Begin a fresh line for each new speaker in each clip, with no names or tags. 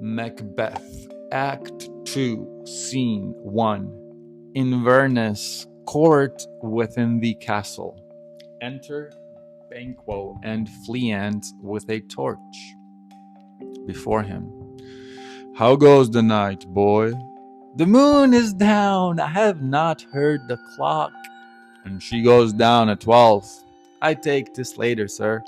Macbeth, Act 2, Scene 1. Inverness, court within the castle. Enter Banquo and Fleant with a torch before him. How goes the night, boy? The moon is down. I have not heard the clock. And she goes down at 12. I take this later, sir.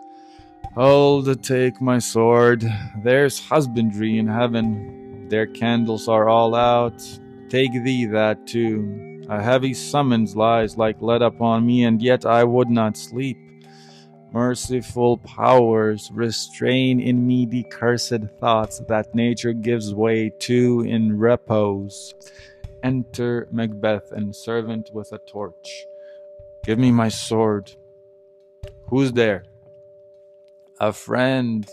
Hold, take my sword. There's husbandry in heaven. Their candles are all out. Take thee that too. A heavy summons lies like lead upon me, and yet I would not sleep. Merciful powers, restrain in me the cursed thoughts that nature gives way to in repose. Enter Macbeth and servant with a torch. Give me my sword. Who's there? A friend.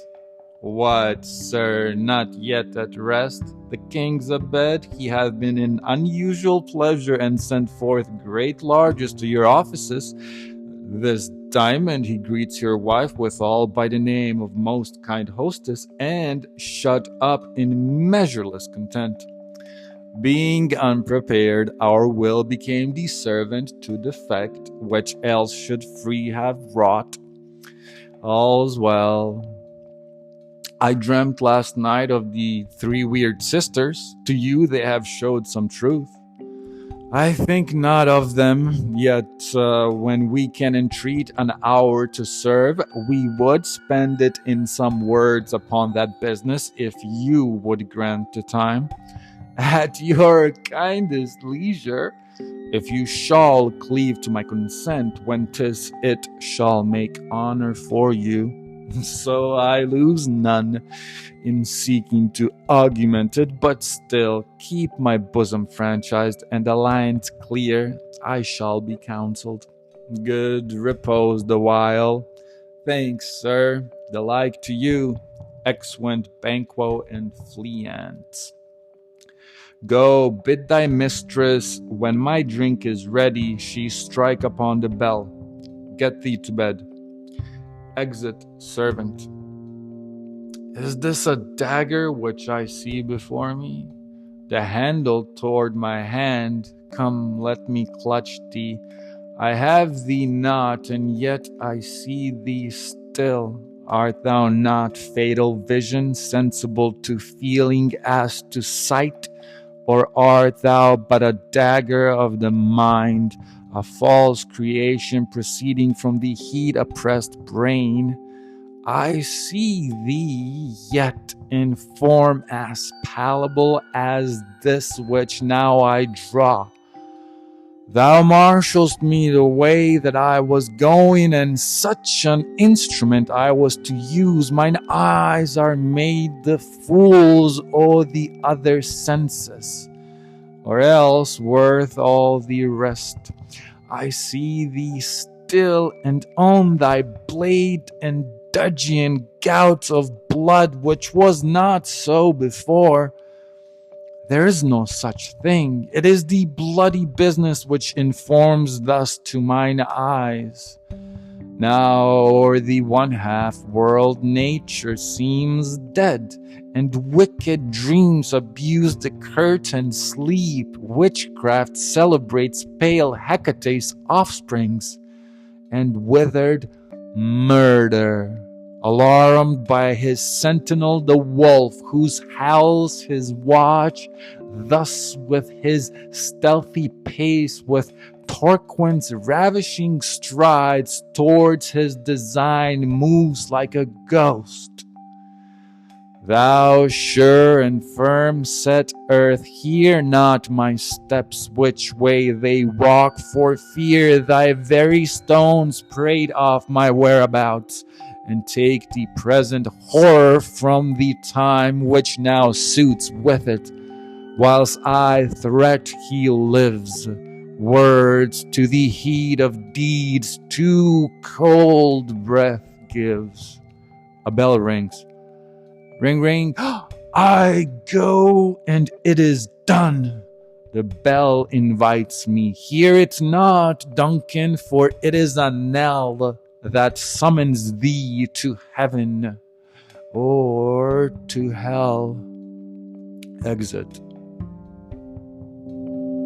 What, sir, not yet at rest? The king's abed. He hath been in unusual pleasure and sent forth great largesse to your offices. This diamond he greets your wife withal by the name of most kind hostess, and shut up in measureless content. Being unprepared, our will became the servant to defect, which else should free have wrought. All's well. I dreamt last night of the 3 weird sisters. To you they have showed some truth. I think not of them, yet when we can entreat an hour to serve, we would spend it in some words upon that business, if you would grant the time. At your kindest leisure, if you shall cleave to my consent, when 'tis it shall make honor for you. So I lose none in seeking to augment it, but still keep my bosom franchised and alliance clear. I shall be counselled. Good repose the while. Thanks, sir. The like to you. Exeunt Banquo and Fleant. Go, bid thy mistress, when my drink is ready, she strike upon the bell. Get thee to bed. Exit servant. Is this a dagger which I see before me? The handle toward my hand. Come, let me clutch thee. I have thee not, and yet I see thee still. Art thou not fatal vision, sensible to feeling as to sight? Or art thou but a dagger of the mind, a false creation proceeding from the heat-oppressed brain? I see thee yet in form as palpable as this which now I draw. Thou marshalst me the way that I was going, and such an instrument I was to use. Mine eyes are made the fools o' the other senses, or else worth all the rest. I see thee still, and on thy blade and dudgeon gouts of blood, which was not so before. There is no such thing. It is the bloody business which informs thus to mine eyes. Now o'er the one half world nature seems dead, and wicked dreams abuse the curtain sleep. Witchcraft celebrates pale Hecate's offsprings, and withered murder, alarmed by his sentinel the wolf, whose howls his watch, thus with his stealthy pace, with Torquin's ravishing strides towards his design, moves like a ghost. Thou sure and firm set earth, hear not my steps which way they walk, for fear thy very stones prate off my whereabouts, and take the present horror from the time which now suits with it, whilst I threat he lives. Words to the heat of deeds too cold breath gives. A bell rings. Ring, ring. I go, and it is done. The bell invites me. Hear it not, Duncan, for it is a knell that summons thee to heaven or to hell. exit